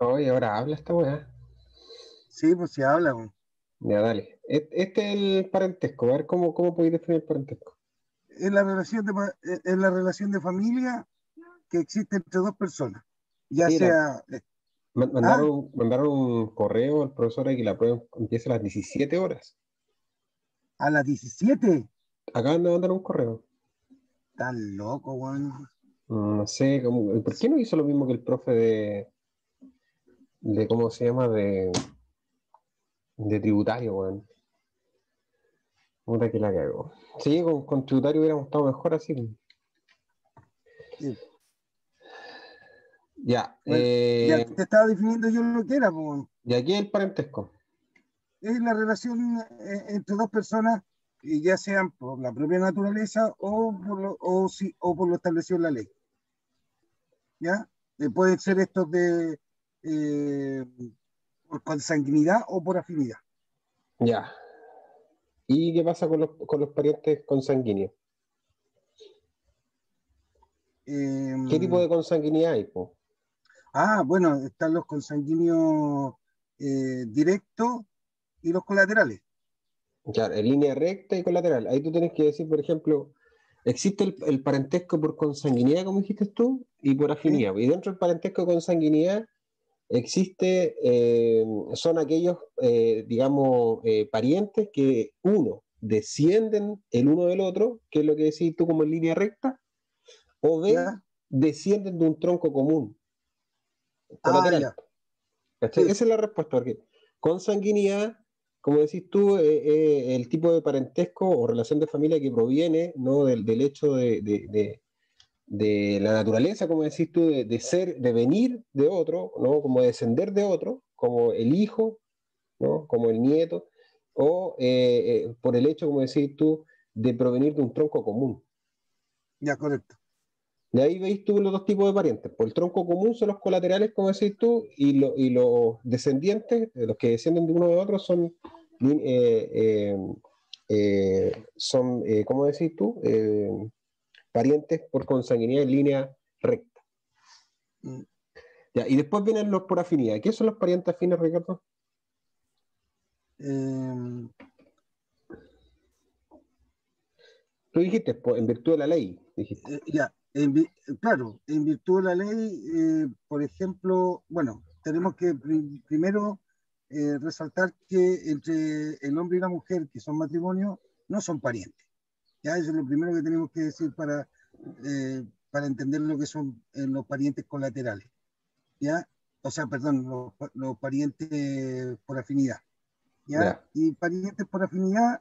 Oye, ahora habla esta weá. Sí, pues se habla, po. Ya, dale. Este es el parentesco. A ver cómo podéis definir el parentesco. Es la relación de familia que existe entre dos personas, ya Oye, sea, ah, mandaron un correo al profesor a que la prueba empiece a las 17 horas. a las 17. Acaban de mandar un correo. Tan loco, weón. No sé, ¿por qué no hizo lo mismo que el profe de ¿cómo se llama? De tributario, weón. Puta que la cago. Sí, con tributario hubiéramos estado mejor así. Sí, Ya, bueno, ya te estaba definiendo yo lo que era, po. y aquí el parentesco. Es la relación entre dos personas, ya sean por la propia naturaleza o por lo establecido en la ley. ¿Ya? Pueden ser estos eh, por consanguinidad o por afinidad. Ya. ¿Y qué pasa con los parientes consanguíneos? ¿Qué tipo Eh, de consanguinidad hay, po? bueno, están los consanguíneos directos y los colaterales. Claro, en línea recta y colateral. Ahí tú tienes que decir, por ejemplo, existe el parentesco por consanguinidad, como dijiste tú, y por ¿Sí? afinidad. Y dentro del parentesco de consanguinidad existe, son aquellos, digamos, parientes que uno, descienden el uno del otro, que es lo que decís tú como en línea recta, o B, ¿Ya? descienden de un tronco común, Ah, colateral. ya. ¿Cachai? Sí, Esa es la respuesta, porque consanguinidad, como decís tú, el tipo de parentesco o relación de familia que proviene, ¿no? del hecho de la naturaleza, como decís tú, de ser, de venir de otro, ¿no? Como descender de otro, como el hijo, ¿no? Como el nieto, o por el hecho, como decís tú, de provenir de un tronco común. ya, correcto. De ahí veis tú los dos tipos de parientes. Por el tronco común son los colaterales, como decís tú, y los descendientes, los que descienden de uno de otro, ¿cómo decís tú? Parientes por consanguinidad en línea recta. Mm, Ya, y después vienen los por afinidad. ¿Qué son los parientes afines, Ricardo? eh, Tú dijiste, pues, en virtud de la ley, dijiste. ya, claro, en virtud de la ley, por ejemplo, bueno, tenemos que primero resaltar que entre el hombre y la mujer, que son matrimonio, no son parientes. Ya, eso es lo primero que tenemos que decir para entender lo que son los parientes colaterales. ¿Ya? O sea, perdón, los parientes por afinidad. ¿Ya? Ya. Y parientes por afinidad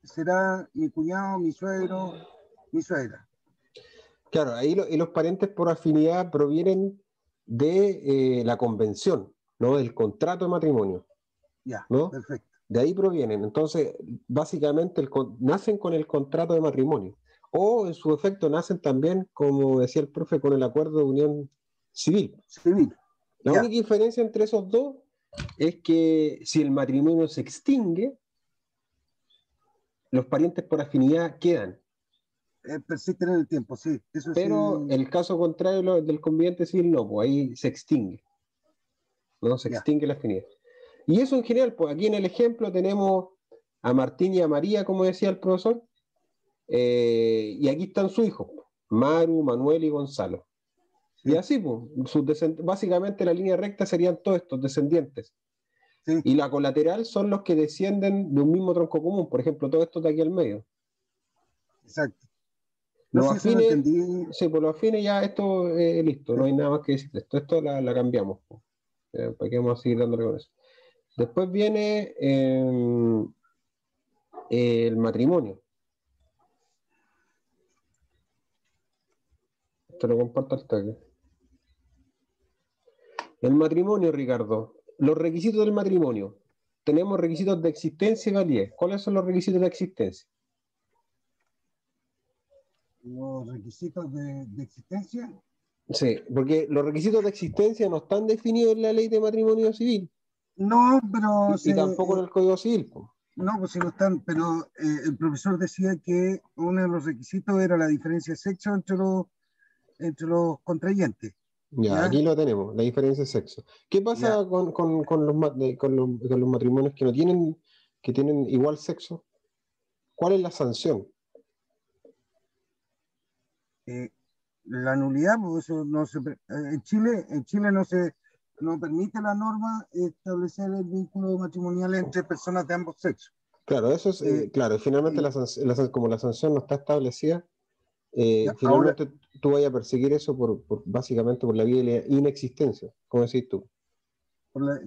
será mi cuñado, mi suegro, mi suegra. Claro, ahí y los parientes por afinidad provienen de la convención, ¿no? Del contrato de matrimonio, Ya, ¿no? perfecto. De ahí provienen. Entonces, básicamente nacen con el contrato de matrimonio. O en su efecto nacen también, como decía el profe, con el acuerdo de unión civil. Civil. La Ya, única diferencia entre esos dos es que si el matrimonio se extingue, los parientes por afinidad quedan. persisten en el tiempo, sí. Eso sí. Pero el caso contrario del conviviente civil no, pues ahí se extingue, ¿no? Se Ya, extingue la afinidad. Y eso en general, pues aquí en el ejemplo tenemos a Martín y a María, como decía el profesor, y aquí están sus hijos, Maru, Manuel y Gonzalo. Y sí, así, pues, básicamente la línea recta serían todos estos descendientes. sí, Y la colateral son los que descienden de un mismo tronco común, por ejemplo, todo esto de aquí al medio. exacto. No Los sé si eso lo afines, entendí. sí, por los afines ya esto listo, Sí. no hay nada más que decir. Esto la cambiamos. Pues. ¿Para qué vamos a seguir dándole con eso? Después viene el matrimonio. Te lo comparto al toque. El matrimonio, Ricardo. Los requisitos del matrimonio. Tenemos requisitos de existencia y validez. ¿Cuáles son los requisitos de existencia? Los requisitos de existencia. Sí, porque los requisitos de existencia no están definidos en la ley de matrimonio civil No, pero y tampoco en el Código Civil. Po. no, pues sí no están, pero el profesor decía que uno de los requisitos era la diferencia de sexo entre los contrayentes. Ya, ¿ya? aquí lo tenemos, la diferencia de sexo. ¿Qué Ya. pasa con los matrimonios que no tienen, que tienen igual sexo? ¿Cuál es la sanción? Eh, la nulidad, pues eso no se, en Chile no permite la norma establecer el vínculo matrimonial entre personas de ambos sexos. Claro, eso es, Eh, claro, finalmente eh, como la sanción no está establecida, ya, ahora, finalmente tú vayas a perseguir eso básicamente por la vía de la inexistencia, como decís tú.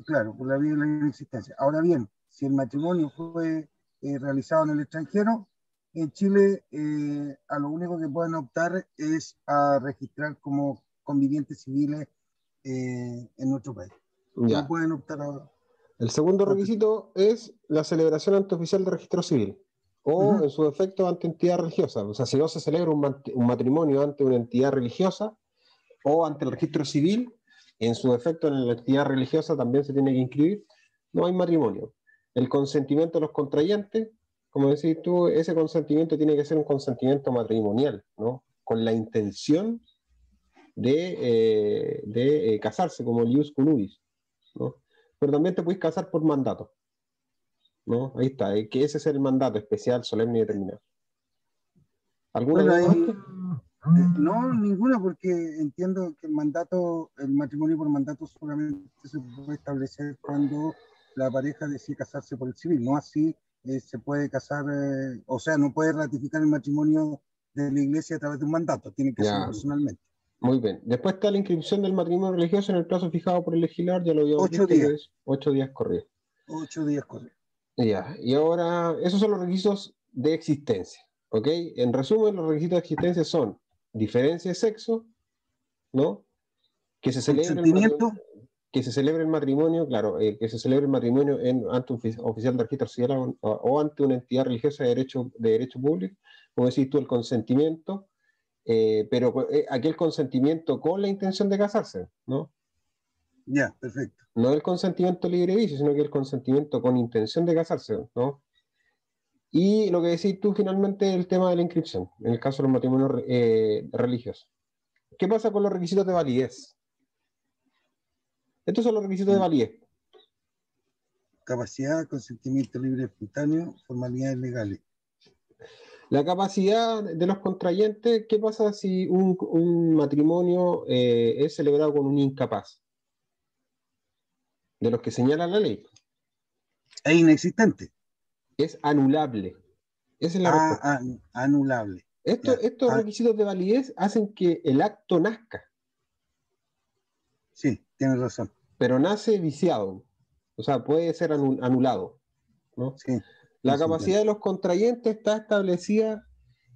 claro, por la vía de la inexistencia. Ahora bien, si el matrimonio fue realizado en el extranjero, en Chile a lo único que pueden optar es a registrar como convivientes civiles en nuestro país. No Ya. pueden optar a... El segundo a- requisito es la celebración ante oficial de registro civil o, Ujú, en su defecto, ante entidad religiosa. O sea, si no se celebra un matrimonio ante una entidad religiosa o ante el registro civil, en su defecto en la entidad religiosa también se tiene que inscribir, no hay matrimonio. El consentimiento de los contrayentes, como decís tú, ese consentimiento tiene que ser un consentimiento matrimonial, ¿no? Con la intención de casarse, como el ius conubiis, ¿no? Pero también te puedes casar por mandato, ¿no? Ahí está, que ese es el mandato especial, solemne y determinado. ¿Alguna Bueno, duda antes? no, ninguna, porque entiendo que el matrimonio por mandato solamente se puede establecer cuando la pareja decide casarse por el civil, no así se puede casar, o sea, no puede ratificar el matrimonio de la iglesia a través de un mandato, tiene que hacerlo Ya, personalmente. muy bien. Después está la inscripción del matrimonio religioso en el plazo fijado por el legislador, ya lo habíamos Ocho visto que días, es 8 días corridos. 8 días correcto. Ya, y ahora, esos son los requisitos de existencia, ¿ok? En resumen, los requisitos de existencia son diferencia de sexo, ¿no? Que se celebre el matrimonio, Consentimiento, que se celebre el matrimonio, claro, que se celebre el matrimonio ante un oficial de registro civil o ante una entidad religiosa de derecho público, como decís tú, el consentimiento, pero aquel consentimiento con la intención de casarse, ¿no? ya, perfecto. No el consentimiento libre vicio, sino que el consentimiento con intención de casarse, ¿no? Y lo que decís tú finalmente, el tema de la inscripción, en el caso de los matrimonios religiosos. ¿Qué pasa con los requisitos de validez? Estos son los requisitos de Mm, validez. Capacidad, consentimiento libre espontáneo, formalidades legales. La capacidad de los contrayentes, ¿qué pasa si un matrimonio es celebrado con un incapaz? De los que señala la ley. Es inexistente. Es anulable. Esa es la respuesta. Anulable. Ya. Estos requisitos de validez hacen que el acto nazca, Sí, tienes razón. pero nace viciado. O sea, puede ser anulado, ¿no? Sí, sí, La se entiende. capacidad de los contrayentes está establecida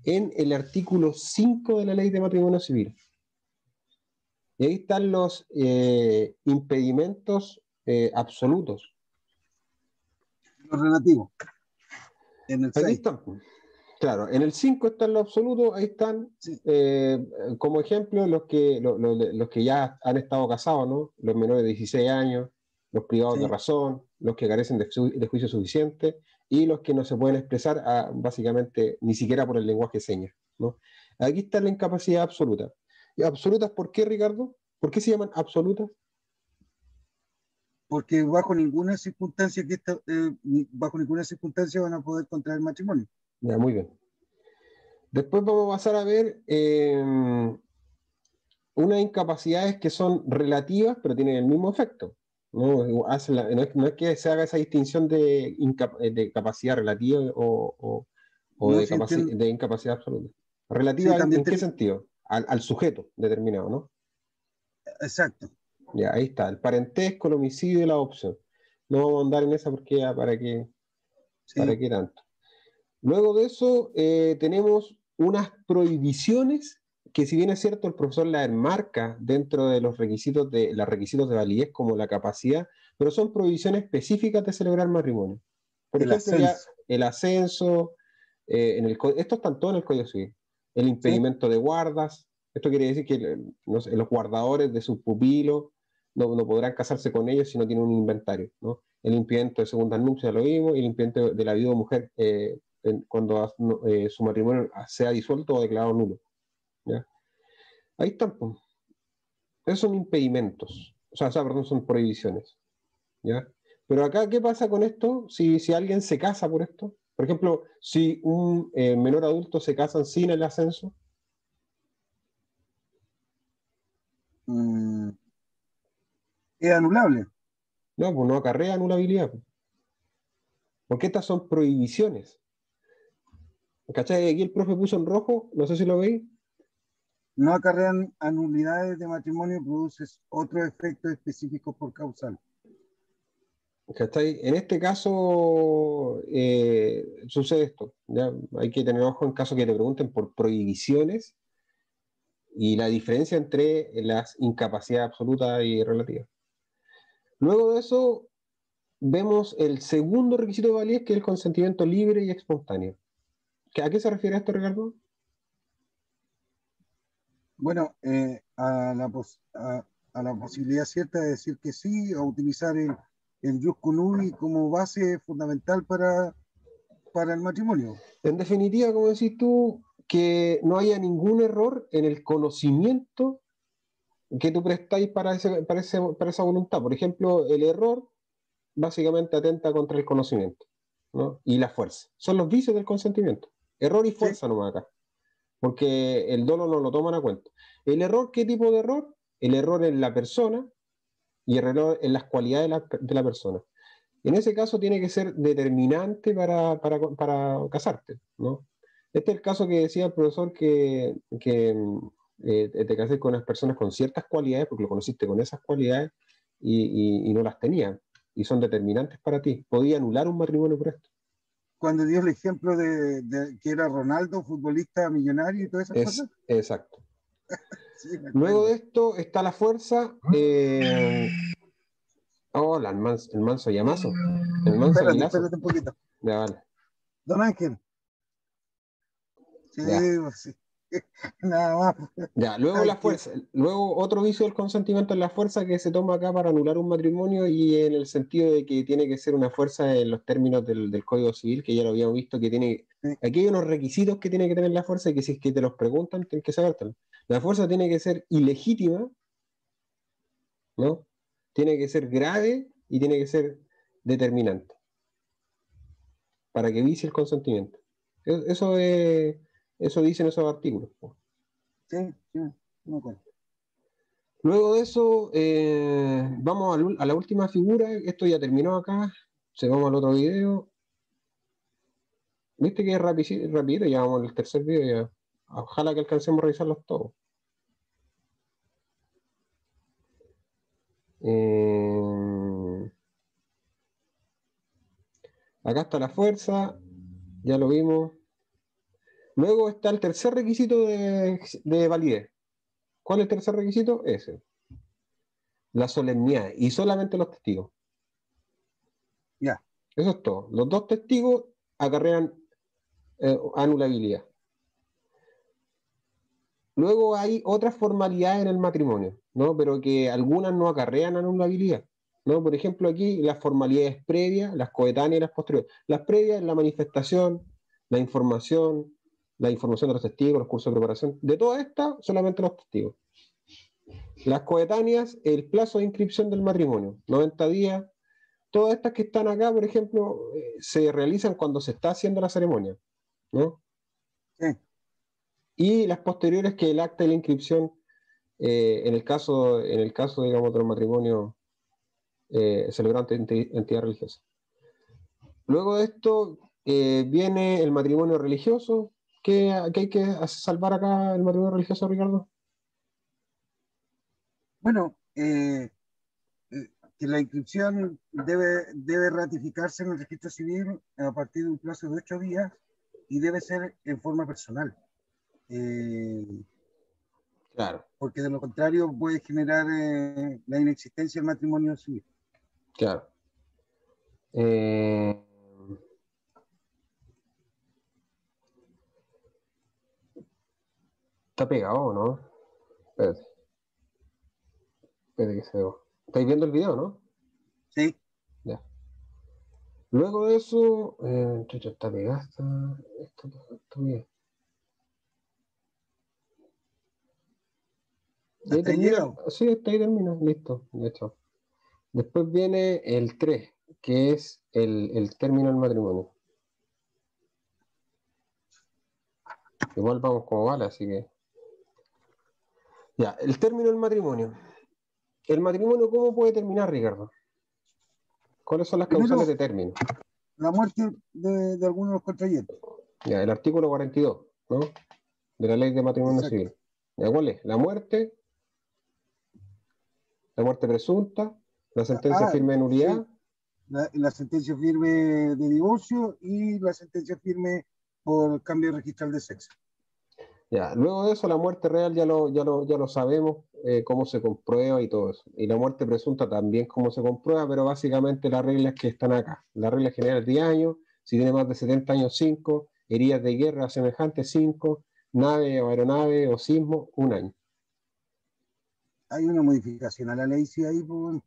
en el artículo 5 de la Ley de Matrimonio Civil. Y ahí están los impedimentos absolutos. Lo relativo, en el Aquí 6. están. Claro, en el 5 están los absolutos, ahí están Sí, eh, como ejemplo los que ya han estado casados, ¿no? Los menores de 16 años, los privados de sí. razón, los que carecen de juicio suficiente y los que no se pueden expresar básicamente ni siquiera por el lenguaje de señas, ¿no? Aquí está la incapacidad absoluta. ¿Y absolutas por qué, Ricardo? ¿Por qué se llaman absolutas? Porque bajo ninguna circunstancia van a poder contraer matrimonio. Ya, muy bien. Después vamos a pasar a ver unas incapacidades que son relativas, pero tienen el mismo efecto. ¿No? No es que se haga esa distinción de capacidad relativa o No, de, si entiendo. de incapacidad absoluta. Sí, ¿Relativa también en qué sentido? Al sujeto determinado, ¿no? exacto. Ya, ahí está. El parentesco, el homicidio y la adopción. No vamos a andar en esa porque ya para Sí, qué tanto. Luego de eso, tenemos unas prohibiciones que, si bien es cierto, el profesor las enmarca dentro de los requisitos de validez como la capacidad, pero son prohibiciones específicas de celebrar matrimonio. Por el ejemplo, ya ascenso. el ascenso, esto están todos en el Código Civil. El Sí, impedimento de guardas, esto quiere decir que no sé, los guardadores de sus pupilos no podrán casarse con ellos si no tienen un inventario, ¿no? El impedimento de segundas nupcias, lo mismo, y el impedimento de la viuda mujer cuando su matrimonio sea disuelto o declarado nulo. ¿Ya? Ahí están, pues. Esos son impedimentos, perdón, son prohibiciones, ¿ya? Pero acá, ¿qué pasa con esto? Si alguien se casa por esto, por ejemplo, si un menor adulto se casa sin el ascenso, Mm, es anulable. no, pues no acarrea anulabilidad, pues, porque estas son prohibiciones. ¿Cachai? Aquí el profe puso en rojo, no sé si lo veis. No acarrean anulidades de matrimonio, produces otros efectos específicos por causal. ¿Cachai? En este caso sucede esto. ¿Ya? Hay que tener ojo en caso que te pregunten por prohibiciones y la diferencia entre las incapacidades absolutas y relativas. Luego de eso, vemos el segundo requisito de validez, que es el consentimiento libre y espontáneo. ¿A qué se refiere esto, Ricardo? Bueno, a la posibilidad cierta de decir que sí, o utilizar el jus conubi como base fundamental para el matrimonio. En definitiva, como decís tú, que no haya ningún error en el conocimiento que tú prestáis para esa voluntad. Por ejemplo, el error básicamente atenta contra el conocimiento, ¿no? Y la fuerza. Son los vicios del consentimiento. Error y Sí, fuerza nomás acá, porque el dolo no lo toman a cuenta. ¿El error qué tipo de error? El error en la persona y el error en las cualidades de la persona. En ese caso tiene que ser determinante para casarte, ¿no? Este es el caso que decía el profesor que te casé con las personas con ciertas cualidades, porque lo conociste con esas cualidades y no las tenía, y son determinantes para ti. Podía anular un matrimonio por esto. cuando dio el ejemplo de que era Ronaldo, futbolista millonario y todas esas Es cosas. exacto. Sí, me Luego acuerdo. de esto está la fuerza. Hola, el manso llamazo. El manso Espérate, aguilazo. espérate un poquito. Ya, vale. Don Ángel, sí, Ya. pues sí. Nada más. Ya, luego Hay la que, fuerza, luego otro vicio del consentimiento es la fuerza que se toma acá para anular un matrimonio y en el sentido de que tiene que ser una fuerza en los términos del Código Civil, que ya lo habíamos visto que tiene, sí, aquí hay unos requisitos que tiene que tener la fuerza y que si es que te los preguntan, tienes que sabértelo. La fuerza tiene que ser ilegítima, ¿no? Tiene que ser grave y tiene que ser determinante para que vicie el consentimiento. Eso es, eso dicen esos artículos, po. sí, sí, no me acuerdo. Luego de eso, vamos a la última figura. Esto ya terminó acá. Se vamos al otro video. Viste que es rapidito, ya vamos al tercer video. Ya. Ojalá que alcancemos a revisarlos todos. Eh, acá está la fuerza, ya lo vimos. Luego está el tercer requisito de validez. ¿Cuál es el tercer requisito? Ese. La solemnidad y solamente los testigos. Ya, Eso es todo. Los dos testigos acarrean anulabilidad. Luego hay otras formalidades en el matrimonio, ¿no? Pero que algunas no acarrean anulabilidad, ¿no? Por ejemplo, aquí las formalidades previas, las coetáneas y las posteriores. Las previas, la manifestación, la información de los testigos, los cursos de preparación. De todas estas, solamente los testigos. Las coetáneas, el plazo de inscripción del matrimonio, 90 días. Todas estas que están acá, por ejemplo, se realizan cuando se está haciendo la ceremonia, ¿no? sí. Y las posteriores que el acta de la inscripción en el caso, digamos, de los matrimonios celebrados ante entidad religiosa. Luego de esto viene el matrimonio religioso. ¿Qué hay que salvar acá el matrimonio religioso, Ricardo? Bueno, que la inscripción debe ratificarse en el registro civil a partir de un plazo de 8 días y debe ser en forma personal, eh, Claro, porque de lo contrario puede generar la inexistencia del matrimonio civil. claro. Eh, está pegado, ¿no? Espérate, espérate que se vea. ¿Estáis viendo el video, no? Sí, Ya. Luego de eso, chucha, está pegado. Esto bien. Y ahí Hasta ahí termina, llegado. sí, hasta ahí termina, listo, de hecho. Después viene el 3, que es el término del matrimonio. Igual vamos como vale, así que. Ya, el término del matrimonio. ¿El matrimonio cómo puede terminar, Ricardo? ¿Cuáles son las causales Primero, de término? la muerte de alguno de los contrayentes. Ya, el artículo 42, ¿no? De la ley de matrimonio Exacto. civil. ¿Ya cuál es? La muerte presunta, la sentencia Ah, firme de sí, nulidad. la sentencia firme de divorcio y la sentencia firme por cambio registral de sexo. Ya, luego de eso, la muerte real ya lo sabemos, cómo se comprueba y todo eso. Y la muerte presunta también cómo se comprueba, pero básicamente las reglas que están acá. La regla general es 10 años, si tiene más de 70 años 5, heridas de guerra semejantes 5, nave o aeronave o sismo 1 año. Hay una modificación a la ley, sí, ahí por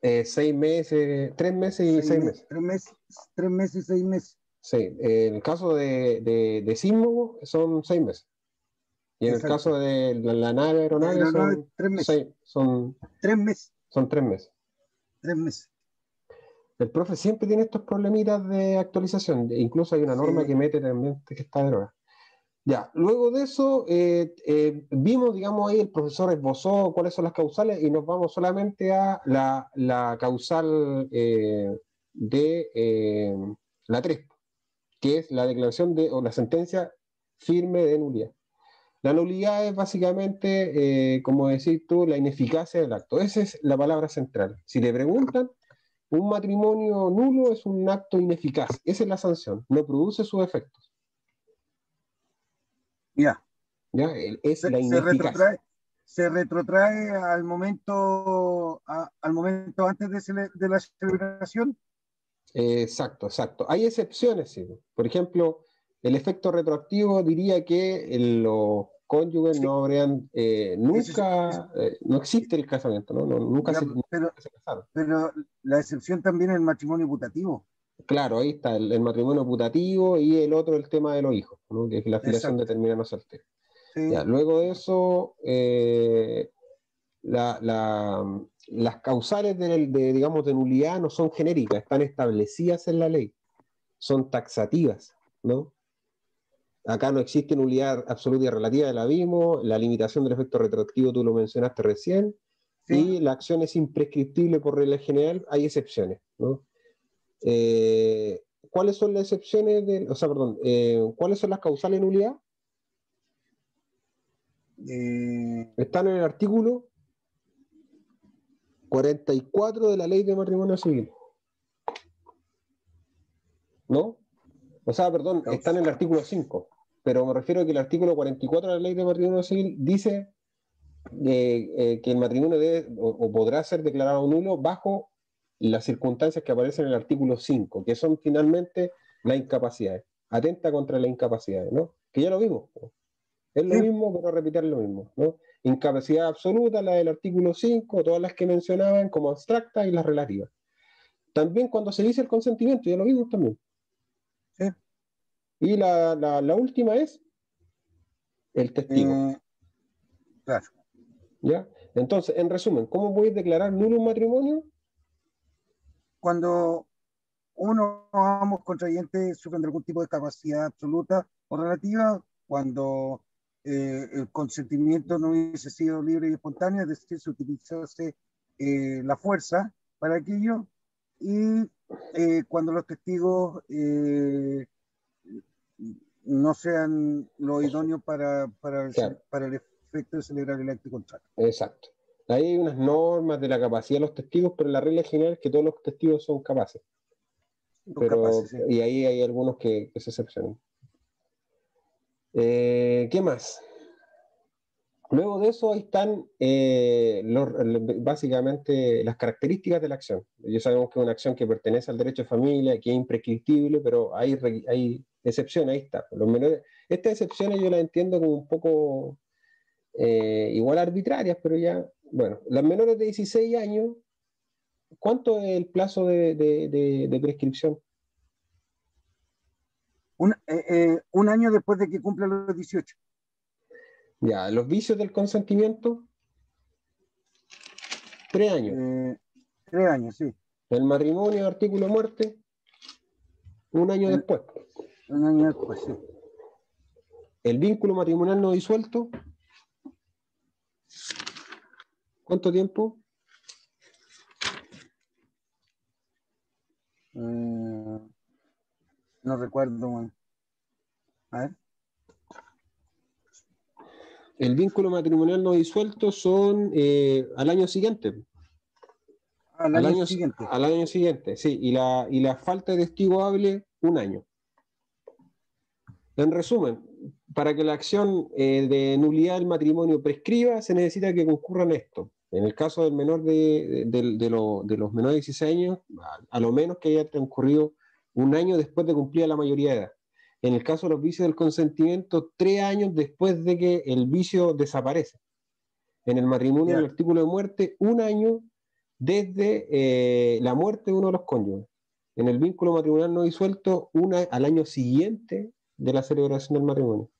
6 meses, 3 meses y 6 meses. 3 meses y 6 meses. Sí, en el caso de sismo son 6 meses. Y en el Exacto. caso de la nave De aeronave aeronave, son 3 meses. seis, son, 3 meses. son 3 meses. 3 meses. El profe siempre tiene estos problemitas de actualización. Incluso hay una norma Sí, que mete también que está de droga. Ya, luego de eso, vimos, digamos, ahí el profesor esbozó cuáles son las causales y nos vamos solamente a la causal de la 3, que es la declaración o la sentencia firme de nulidad. La nulidad es básicamente, como decís tú, la ineficacia del acto. Esa es la palabra central. Si le preguntan, un matrimonio nulo es un acto ineficaz. Esa es la sanción. No produce sus efectos. ya. ¿Ya? Es Se, la se ineficacia. retrotrae, se retrotrae al momento antes de la celebración. Exacto, exacto. Hay excepciones, sí. Por ejemplo, el efecto retroactivo diría que los cónyuges Sí, no habrían nunca, no existe el casamiento, ¿no? Nunca ya, nunca se casaron. pero la excepción también es el matrimonio putativo. Claro, ahí está el matrimonio putativo y el otro, el tema de los hijos, ¿no? Que es la filiación Exacto. determinada no soltera. Ya, Sí, luego de eso, las causales digamos, de nulidad no son genéricas, están establecidas en la ley, son taxativas, ¿no? Acá no existe nulidad absoluta y relativa, la vimos, la limitación del efecto retroactivo tú lo mencionaste recién, sí. y la acción es imprescriptible por regla general, hay excepciones, ¿no? ¿Cuáles son las excepciones cuáles son las causales de nulidad? Eh, Están en el artículo 44 de la ley de matrimonio civil, ¿no? O sea, perdón, están en el artículo 5, pero me refiero a que el artículo 44 de la ley de matrimonio civil dice que el matrimonio debe o podrá ser declarado nulo bajo las circunstancias que aparecen en el artículo 5, que son finalmente las incapacidades, atenta contra las incapacidades, ¿no? Que ya lo vimos, ¿no? Es lo sí, mismo, pero repetir lo mismo, ¿no? Incapacidad absoluta, la del artículo 5, todas las que mencionaban como abstractas y las relativas. También cuando se dice el consentimiento, ya lo vimos también. sí. Y la última es el testigo, Eh, claro. ¿ya? Entonces, en resumen, ¿cómo podéis declarar nulo un matrimonio? Cuando uno o ambos contrayentes sufren de algún tipo de capacidad absoluta o relativa, cuando el consentimiento no hubiese sido libre y espontáneo, es decir, se utilizase la fuerza para aquello, y cuando los testigos no sean lo idóneo Claro, para el efecto de celebrar el acto contrario. exacto. Ahí hay unas normas de la capacidad de los testigos, pero la regla general es que todos los testigos son capaces. Son capaces, ¿sí? Y ahí hay algunos que se excepcionan. ¿Qué más? Luego de eso ahí están básicamente las características de la acción. Ya sabemos que es una acción que pertenece al derecho de familia, que es imprescriptible, pero hay excepciones, ahí está. Estas excepciones yo las entiendo como un poco igual arbitrarias, pero ya, bueno, las menores de 16 años, ¿cuánto es el plazo de prescripción? Un año después de que cumplan los 18. Ya, los vicios del consentimiento, 3 años. 3 años, sí. El matrimonio, artículo de muerte, 1 año En- después. un año después, sí. El vínculo matrimonial no disuelto, ¿cuánto tiempo? No recuerdo, bueno. A ver. El vínculo matrimonial no disuelto son al año siguiente. Al Al año año, siguiente. al año siguiente, sí. Y la falta de testigo hable, 1 año. En resumen, para que la acción de nulidad del matrimonio prescriba, se necesita que concurran esto. En el caso del menor de los menores de 16 años, a lo menos que haya transcurrido 1 año después de cumplir la mayoría de edad. En el caso de los vicios del consentimiento, 3 años después de que el vicio desaparece. En el matrimonio, en el Ya, artículo de muerte, 1 año desde la muerte de uno de los cónyuges. En el vínculo matrimonial no disuelto, al año siguiente de la celebración del matrimonio.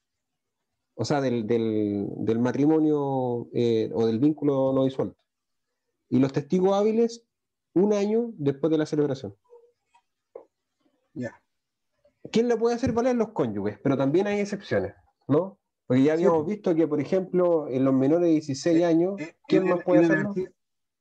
O sea, del matrimonio o del vínculo no disuelto. Y los testigos hábiles, 1 año después de la celebración. ya. ¿Quién la puede hacer valer? Los cónyuges, pero también hay excepciones, ¿no? Porque ya Sí, habíamos pues. visto que, por ejemplo, en los menores de 16 años, En ¿quién más el, puede en el hacerlo? arti-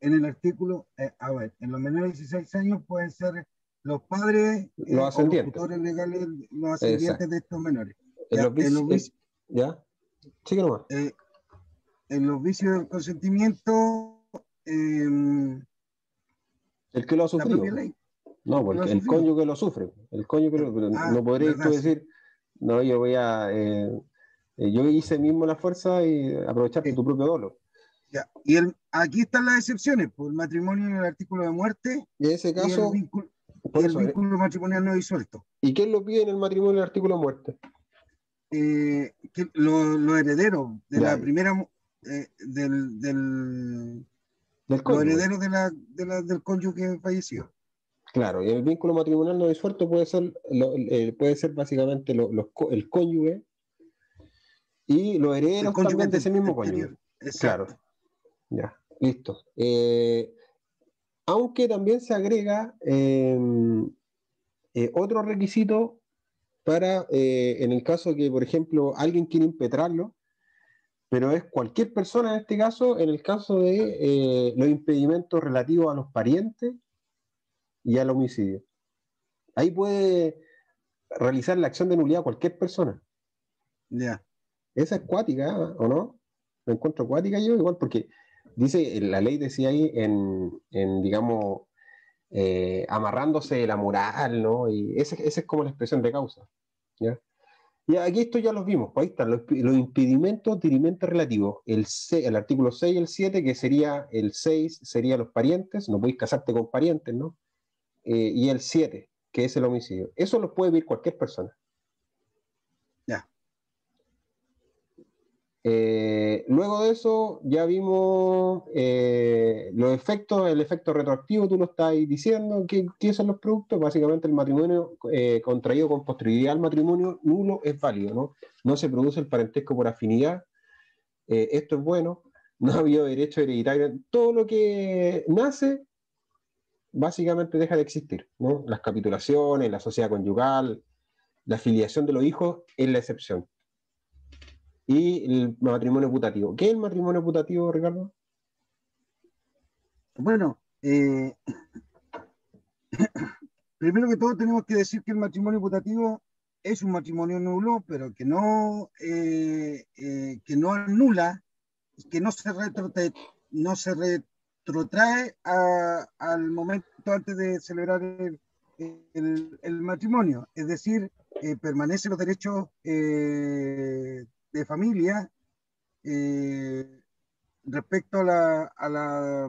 en el artículo, a ver, en los menores de 16 años pueden ser los padres Los o los ascendientes. tutores legales, los ascendientes Exacto. de estos menores. En Ya, los vicios, ¿ya? Sí que nomás. eh, en los vicios del consentimiento, eh, El que lo ha la propia sufrido. ley, No, el que lo ha porque el sufrido. cónyuge lo sufre. El cónyuge pero Ah, no podrías tú verdad, sí. decir, no, yo voy a. Yo hice mismo la fuerza y aprovechar por Sí, tu propio dolor. ya. Aquí están las excepciones, por el matrimonio en el artículo de muerte Y en ese y el caso, vínculo, y por el eso. vínculo matrimonial no disuelto. ¿Y quién lo pide en el matrimonio en el artículo de muerte? Los herederos de Ya, la primera, del del los cónyuge. herederos del cónyuge fallecido. Claro, y el vínculo matrimonial no disuelto puede ser básicamente el cónyuge y los El herederos cónyuge también de ese mismo cónyuge. anterior, Claro, exacto. ya, listo. Aunque también se agrega otro requisito para, en el caso que, por ejemplo, alguien quiere impetrarlo, pero es cualquier persona en este caso, en el caso de los impedimentos relativos a los parientes y al homicidio. Ahí puede realizar la acción de nulidad cualquier persona. Ya. Esa es cuática, ¿eh? ¿O no? Me encuentro cuática yo igual, porque dice, la ley decía ahí digamos, amarrándose la moral, ¿no? Y esa es como la expresión de causa, ¿ya? Y aquí esto ya los vimos, pues ahí están los impedimentos dirimente relativos. El artículo 6 y el 7, que sería el 6, sería los parientes, no podéis casarte con parientes, ¿no? Y el 7, que es el homicidio. Eso lo puede vivir cualquier persona. Ya. Luego de eso ya vimos los efectos, el efecto retroactivo, tú lo estás diciendo, ¿qué son los productos? Básicamente el matrimonio contraído con posterioridad al matrimonio nulo es válido, ¿no? No se produce el parentesco por afinidad, esto es bueno, no ha habido derecho hereditario, todo lo que nace básicamente deja de existir, ¿no? Las capitulaciones, la sociedad conyugal, la filiación de los hijos es la excepción. Y el matrimonio putativo. ¿Qué es el matrimonio putativo, Ricardo? Bueno, primero que todo tenemos que decir que el matrimonio putativo es un matrimonio nulo, pero que no anula, que no se retrotrae al momento antes de celebrar el matrimonio. Es decir, permanecen los derechos de familia eh, respecto a la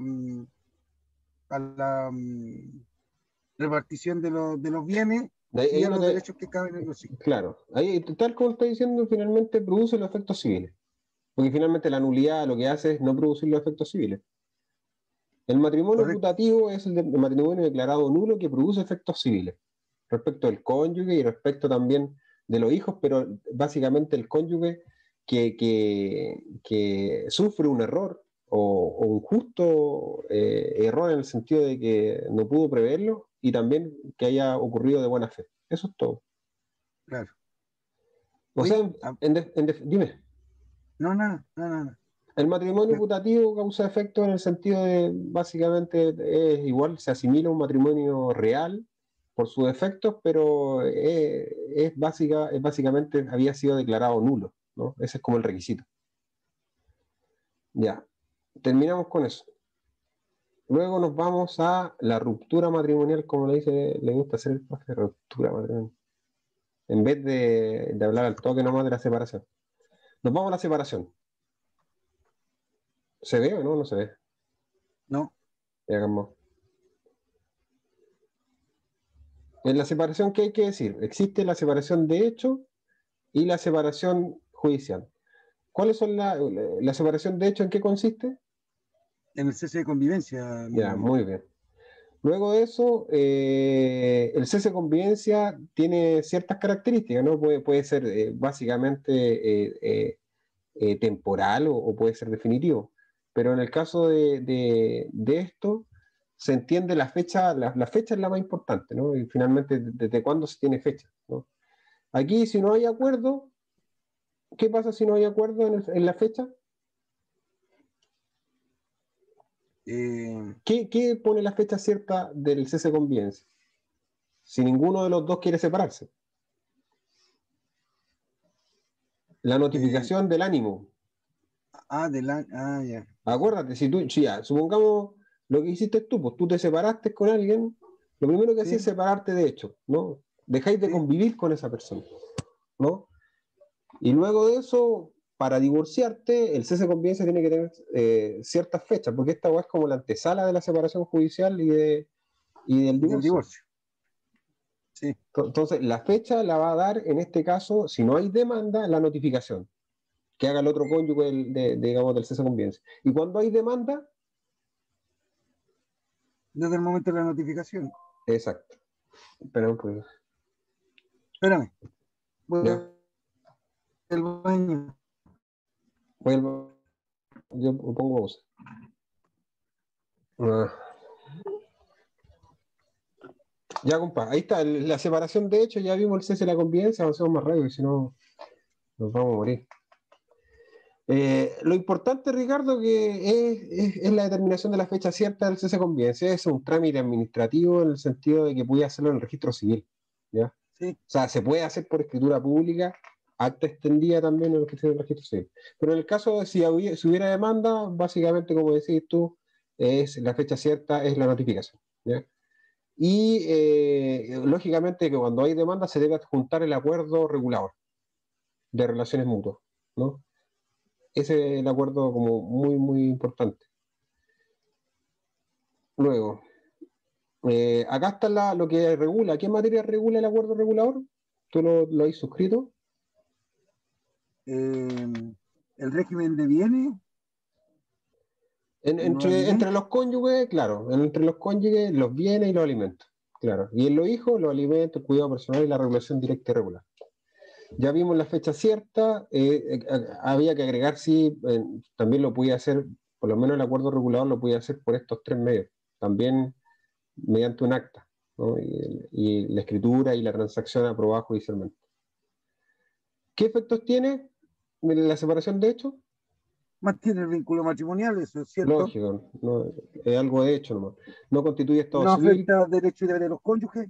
repartición de los bienes y Ahí a no los te, derechos que caben en los hijos. claro, ahí tal como está diciendo, finalmente produce los efectos civiles. Porque finalmente la nulidad lo que hace es no producir los efectos civiles. El matrimonio Correcto. putativo es el matrimonio declarado nulo que produce efectos civiles respecto del cónyuge y respecto también de los hijos, pero básicamente el cónyuge que sufre un error o un justo error en el sentido de que no pudo preverlo y también que haya ocurrido de buena fe. Eso es todo. Claro. O Oye, sea, dime. no, nada, nada, nada. El matrimonio putativo causa efecto en el sentido de, básicamente, es igual, se asimila a un matrimonio real por sus efectos, pero básicamente había sido declarado nulo, ¿no? Ese es como el requisito. Ya, terminamos con eso. Luego nos vamos a la ruptura matrimonial, como le gusta hacer el profe, ruptura matrimonial. En vez de hablar al toque nomás de la separación. Nos vamos a la separación. ¿Se ve o no? No se ve. No. Ya, calma. En la separación, ¿qué hay que decir? Existe la separación de hecho y la separación judicial. ¿Cuáles son la separación de hecho? ¿En qué consiste? En el cese de convivencia, Ya, amigo mío. muy bien. Luego de eso, el cese de convivencia tiene ciertas características, ¿no? Puede ser básicamente temporal o puede ser definitivo. Pero en el caso de esto, se entiende la fecha, la fecha es la más importante, ¿no? Y finalmente, ¿desde cuándo se tiene fecha? ¿No? Aquí, si no hay acuerdo, ¿qué pasa si no hay acuerdo en la fecha? Eh, ¿Qué pone la fecha cierta del cese de convivencia? Si ninguno de los dos quiere separarse. La eh, notificación del ánimo. ya. Acuérdate, si ya, supongamos lo que hiciste tú, pues tú te separaste con alguien, lo primero que hacías es Sí, separarte de hecho, ¿no? Dejáis de sí. convivir con esa persona, ¿no? Y luego de eso, para divorciarte, el cese de convivencia tiene que tener ciertas fechas, porque esta es como la antesala de la separación judicial y del Del divorcio. divorcio. Sí. Entonces, la fecha la va a dar, en este caso, si no hay demanda, la notificación que haga el otro cónyuge digamos, del cese de convivencia. Y cuando hay demanda, Desde el momento de la notificación. exacto. Esperamos, pues, Espérame. ya. Voy al baño. Vuelvo, yo pongo pausa. Ah, ya, compa, ahí está, la separación de hecho, ya vimos el cese de la convivencia, avancemos más rápido, si no nos vamos a morir. Lo importante, Ricardo, que es la determinación de la fecha cierta del cese de convivencia. Es un trámite administrativo en el sentido de que puede hacerlo en el registro civil, ¿ya? Sí. O sea, se puede hacer por escritura pública, acta extendida también en el registro civil. Pero en el caso de si hubiera demanda, básicamente, como decís tú, es la fecha cierta, es la notificación, ¿ya? Y lógicamente que cuando hay demanda se debe adjuntar el acuerdo regulador de relaciones mutuas, ¿no? Ese es el acuerdo como muy, muy importante. Luego, acá está lo que regula. ¿Qué materia regula el acuerdo regulador? ¿Tú lo has suscrito? El régimen de bienes y los Entre alimentos. los cónyuges, claro, entre los cónyuges, los bienes y los alimentos, claro. Y en los hijos, los alimentos, el cuidado personal y la regulación directa y regular. Ya vimos la fecha cierta, había que agregar, sí, también lo podía hacer, por lo menos el acuerdo regulador lo podía hacer por estos tres medios, también mediante un acta, ¿no? Y la escritura y la transacción aprobada judicialmente. ¿Qué efectos tiene la separación de hecho? Mantiene el vínculo matrimonial, eso es cierto. Lógico, no, es algo de hecho nomás. No constituye estado No civil, afecta derechos y deberes de los cónyuges.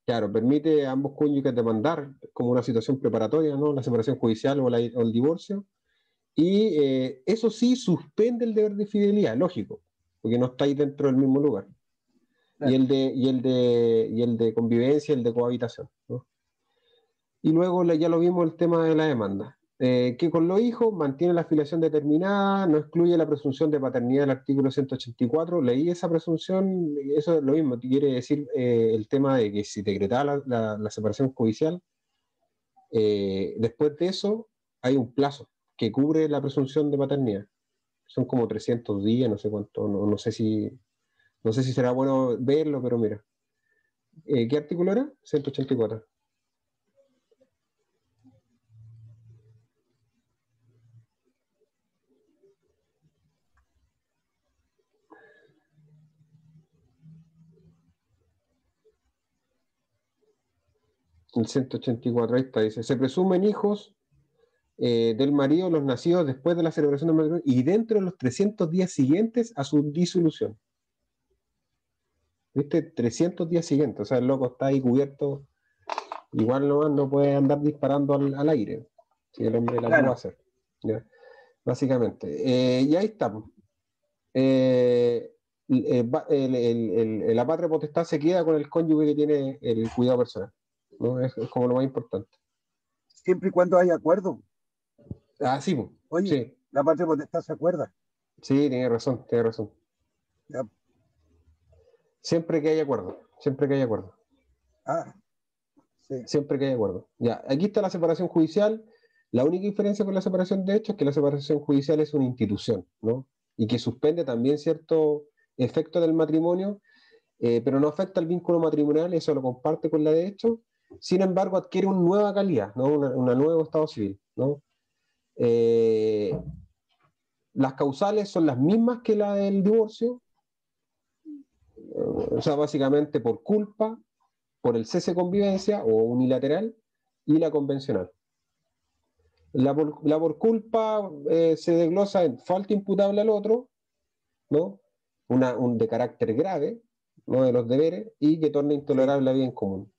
claro, permite a ambos cónyuges demandar como una situación preparatoria, ¿no? La separación judicial o el divorcio. Y eso sí suspende el deber de fidelidad, lógico, porque no estáis dentro del mismo lugar. Y Claro. el de convivencia, el de cohabitación, ¿no? Y luego ya lo vimos el tema de la demanda, que con los hijos mantiene la afiliación determinada, no excluye la presunción de paternidad del artículo 184. Leí esa presunción, eso es lo mismo, quiere decir el tema de que si decretaba la separación judicial, después de eso hay un plazo que cubre la presunción de paternidad. Son como 300 días, no sé cuánto, no sé si será bueno verlo, pero mira. ¿Qué artículo era? 184. El 184, ahí está, dice, se presumen hijos del marido los nacidos después de la celebración del matrimonio y dentro de los 300 días siguientes a su disolución. ¿Viste? 300 días siguientes, o sea, el loco está ahí cubierto, igual no puede andar disparando al aire, si el hombre la pudo hacer. ¿Ya? Básicamente. Y ahí está. La patria potestad se queda con el cónyuge que tiene el cuidado personal, ¿no? Es como lo más importante. Siempre y cuando haya acuerdo. Ah, sí, Oye, sí. la patria potestad se acuerda. Sí, tiene razón, tiene razón. Ya. Siempre que haya acuerdo, siempre que haya acuerdo. Ah, sí. Siempre que haya acuerdo. Ya, aquí está la separación judicial. La única diferencia con la separación de hechos es que la separación judicial es una institución, ¿no? Y que suspende también cierto efecto del matrimonio, pero no afecta al vínculo matrimonial, eso lo comparte con la de hecho. Sin embargo, adquiere una nueva calidad, ¿no? Una nuevo estado civil, ¿no? Las causales son las mismas que la del divorcio, o sea, básicamente por culpa, por el cese de convivencia o unilateral y la convencional. La por culpa se desglosa en falta imputable al otro, ¿no? De carácter grave, ¿no? De los deberes y que torna intolerable Sí. la vida en común.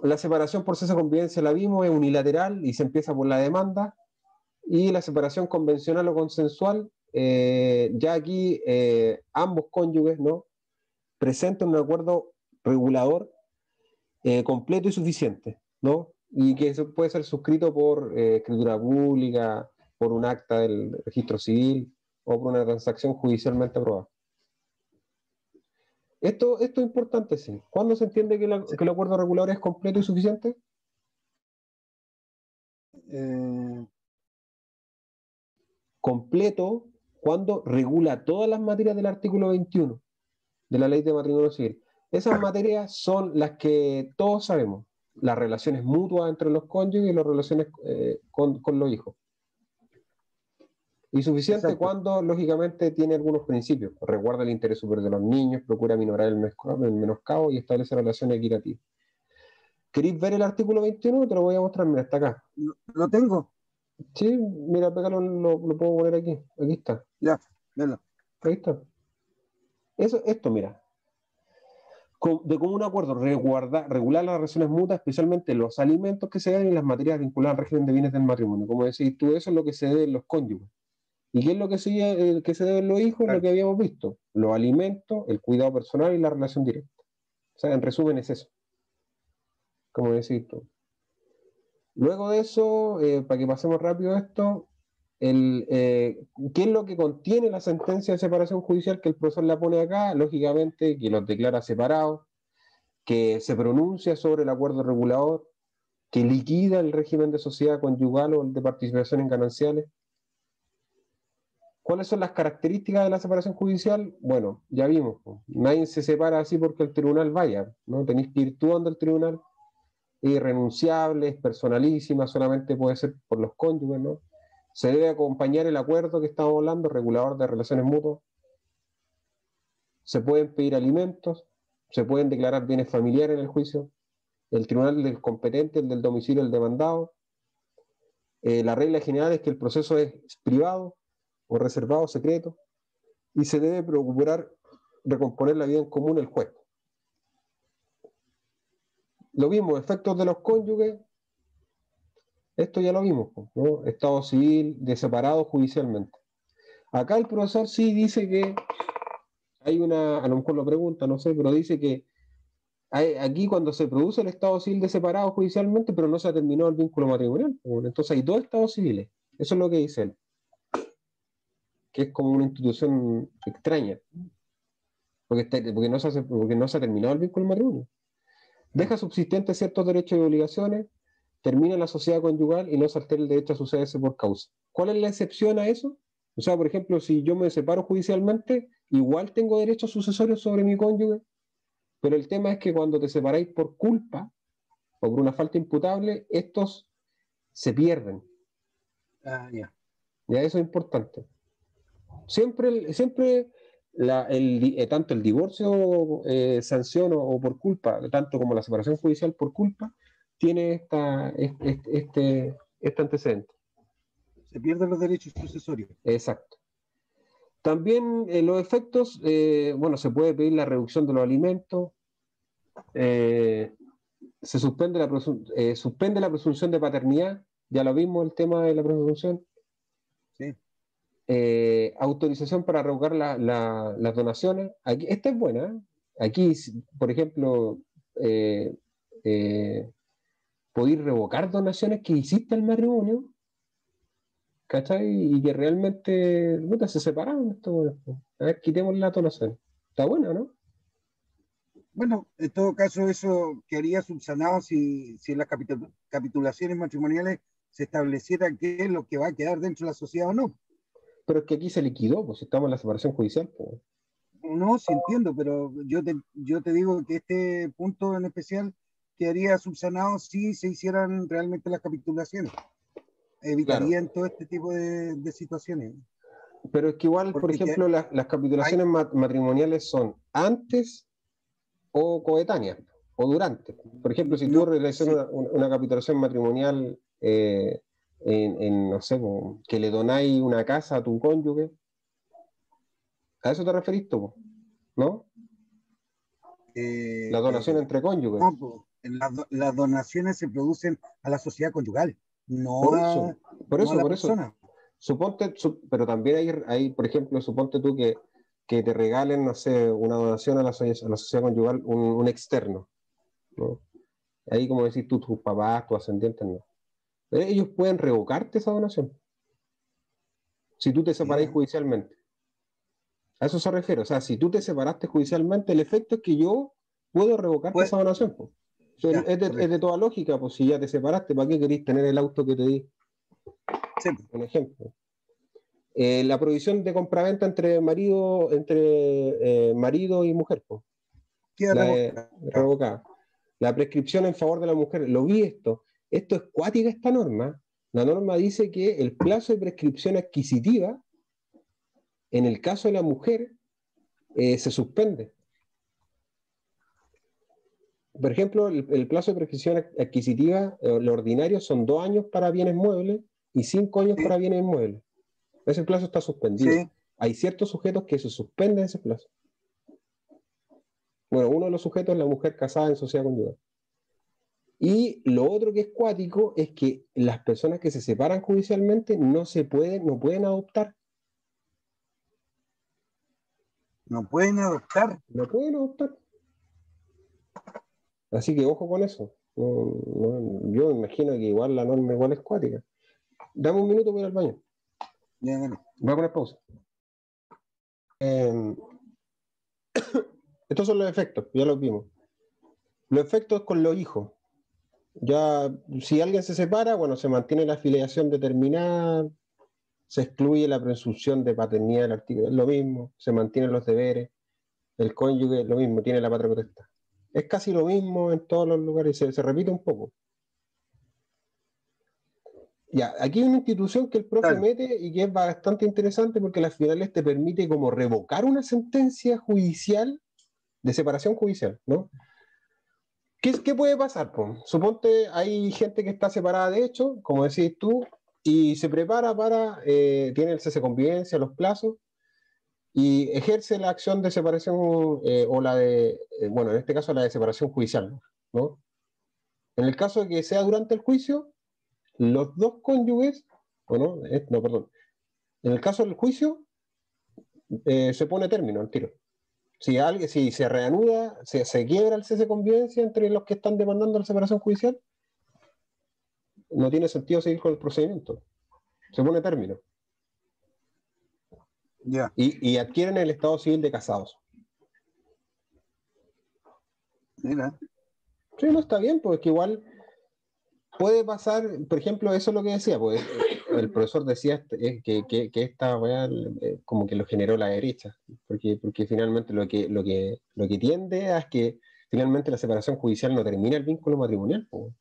La separación por cese de convivencia la vimos, es unilateral y se empieza por la demanda. Y la separación convencional o consensual, ya aquí ambos cónyuges, ¿no? Presentan un acuerdo regulador completo y suficiente, ¿no? Y que eso puede ser suscrito por escritura pública, por un acta del registro civil o por una transacción judicialmente aprobada. Esto es importante, sí. ¿Cuándo se entiende que el acuerdo regulador es completo y suficiente? Eh, Completo cuando regula todas las materias del artículo 21 de la ley de matrimonio civil. Esas materias son las que todos sabemos, las relaciones mutuas entre los cónyuges y las relaciones con los hijos. Y suficiente exacto. cuando, lógicamente, tiene algunos principios. Resguarda el interés superior de los niños, procura minorar el menoscabo y establece relaciones equitativas. ¿Queréis ver el artículo 21? Te lo voy a mostrar, mira, está acá. Lo tengo. Sí, mira, pégalo, lo puedo poner aquí. Aquí está. Ya, velo. Ahí está. Esto, mira. De común acuerdo, regular las relaciones mutuas, especialmente los alimentos que se den y las materias vinculadas al régimen de bienes del matrimonio. Como decís tú, eso es lo que se debe en los cónyuges. ¿Y qué es lo que se debe en los hijos? Lo Claro. que habíamos visto. Los alimentos, el cuidado personal y la relación directa. O sea, en resumen es eso. Como decís tú. Luego de eso, para que pasemos rápido esto, ¿qué es lo que contiene la sentencia de separación judicial que el profesor la pone acá? Lógicamente, que los declara separados, que se pronuncia sobre el acuerdo regulador, que liquida el régimen de sociedad conyugal o el de participación en gananciales. ¿Cuáles son las características de la separación judicial? Bueno, ya vimos, nadie se separa así porque el tribunal vaya, ¿no? Tenéis que ir tú ante el tribunal, es irrenunciable, es personalísima, solamente puede ser por los cónyuges, ¿no? Se debe acompañar el acuerdo que estamos hablando, regulador de relaciones mutuas. Se pueden pedir alimentos, se pueden declarar bienes familiares en el juicio. El tribunal del competente, el del domicilio del demandado. La regla general es que el proceso es privado o reservado, secreto, y se debe procurar recomponer la vida en común el juez. Lo mismo, efectos de los cónyuges, esto ya lo vimos, ¿no? Estado civil de separado judicialmente. Acá el profesor sí dice que hay a lo mejor lo pregunta, no sé, pero dice que aquí cuando se produce el estado civil de separado judicialmente, pero no se ha terminado el vínculo matrimonial. Bueno, entonces hay dos estados civiles. Eso es lo que dice él. Que es como una institución extraña. Porque no se ha terminado el vínculo matrimonio. Deja subsistentes ciertos derechos y obligaciones, termina la sociedad conyugal y no se altera el derecho a sucederse por causa. ¿Cuál es la excepción a eso? O sea, por ejemplo, si yo me separo judicialmente, igual tengo derechos sucesorios sobre mi cónyuge, pero el tema es que cuando te separáis por culpa o por una falta imputable, estos se pierden. Ah, ya. Ya eso es importante. Siempre tanto el divorcio, sanción o por culpa, tanto como la separación judicial por culpa, tiene este antecedente. Se pierden los derechos sucesorios. Exacto. También los efectos, bueno, se puede pedir la reducción de los alimentos, se suspende la presunción de paternidad, ya lo vimos el tema de la presunción. Sí. Autorización para revocar las donaciones. Aquí, esta es buena. Aquí, por ejemplo, poder revocar donaciones que hiciste al matrimonio, ¿cachai? Y que realmente puta, se separaron esto. A ver, quitemos las donaciones. Está buena, ¿no? Bueno, en todo caso, eso quedaría subsanado si en las capitulaciones matrimoniales se estableciera qué es lo que va a quedar dentro de la sociedad o no. Pero es que aquí se liquidó, pues estamos en la separación judicial. Pues. No, sí entiendo, pero yo te digo que este punto en especial quedaría subsanado si se hicieran realmente las capitulaciones. Claro. Evitarían todo este tipo de situaciones. Pero es que igual, por Porque ejemplo, las hay, capitulaciones matrimoniales son antes o coetáneas o durante. Por ejemplo, si tú no, realizas sí, una capitulación matrimonial no sé, que le donáis una casa a tu cónyuge, ¿a eso te referís tú, no? La donación entre cónyuges. no, pues, las donaciones se producen a la sociedad conyugal, Por eso, por no a eso, la por eso. persona. Pero también hay, por ejemplo, suponte tú que te regalen, no sé, una donación a la sociedad conyugal, un externo, ¿no? Ahí, como decís tú, tus papás, tus ascendientes, no. Pero ellos pueden revocarte esa donación si tú te separás Mira, judicialmente. A eso se refiere. O sea, si tú te separaste judicialmente, el efecto es que yo puedo revocarte pues, esa donación. Pues. ya, Es de correcto. toda lógica, pues si ya te separaste, ¿para qué querés tener el auto que te di? Sí, pues, Un ejemplo. La prohibición de compraventa entre marido y mujer, pues, queda revocada. revocada. La prescripción en favor de la mujer, lo vi esto. Esto es cuática esta norma. La norma dice que el plazo de prescripción adquisitiva, en el caso de la mujer, se suspende. Por ejemplo, el plazo de prescripción adquisitiva, lo ordinario, son 2 años para bienes muebles y 5 años Sí, para bienes inmuebles. Ese plazo está suspendido. sí, Hay ciertos sujetos que se suspenden ese plazo. Bueno, uno de los sujetos es la mujer casada en sociedad conyugal. Y lo otro que es cuático es que las personas que se separan judicialmente no pueden adoptar. no pueden adoptar. No pueden adoptar. Así que ojo con eso. Yo imagino que igual la norma igual es cuática. Dame un minuto para ir al baño. Ya, dale. Voy a poner pausa. Eh, Estos son los efectos, ya los vimos. Los efectos con los hijos. Ya, si alguien se separa, bueno, se mantiene la filiación determinada, se excluye la presunción de paternidad del artículo, es lo mismo, se mantienen los deberes, el cónyuge, lo mismo, tiene la patria potestad. Es casi lo mismo en todos los lugares, se repite un poco. Ya, aquí hay una institución que el profe Claro, mete y que es bastante interesante porque al final te permite como revocar una sentencia judicial de separación judicial, ¿no? ¿Qué puede pasar? Po? Suponte hay gente que está separada de hecho, como decís tú, y se prepara tiene el cese de convivencia, los plazos, y ejerce la acción de separación o la bueno, en este caso la de separación judicial, ¿no? En el caso de que sea durante el juicio, los dos cónyuges, o no, no, perdón, en el caso del juicio, se pone término al tiro. Si se reanuda, se quiebra el cese de convivencia entre los que están demandando la separación judicial, no tiene sentido seguir con el procedimiento. Se pone término. ya. Y adquieren el estado civil de casados. Mira, Sí, no está bien, porque igual puede pasar, por ejemplo, eso es lo que decía, pues el profesor decía que esta weá como que lo generó la derecha, porque finalmente lo que tiende a es que finalmente la separación judicial no termina el vínculo matrimonial. Pues.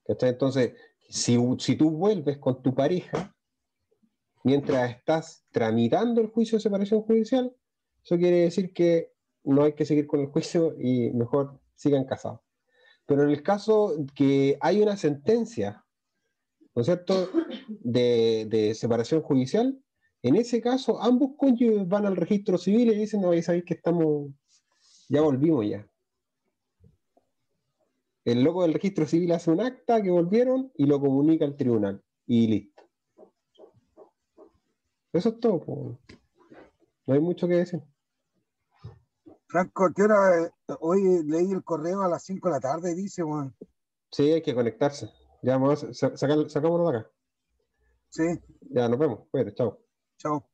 ¿Cachai? Entonces, si tú vuelves con tu pareja, mientras estás tramitando el juicio de separación judicial, eso quiere decir que no hay que seguir con el juicio y mejor sigan casados. Pero en el caso que hay una sentencia, ¿no es cierto?, de separación judicial, en ese caso ambos cónyuges van al registro civil y dicen, no, ya sabéis que estamos, ya volvimos ya. El loco del registro civil hace un acta que volvieron y lo comunica al tribunal. Y listo. Eso es todo, po. No hay mucho que decir. Franco, ¿a qué hora? Hoy leí el correo a las 5 de la tarde, dice, Juan. Sí, hay que conectarse. Ya vamos a sacámonos de acá. Sí, Ya nos vemos. Cuídate, chao. chao.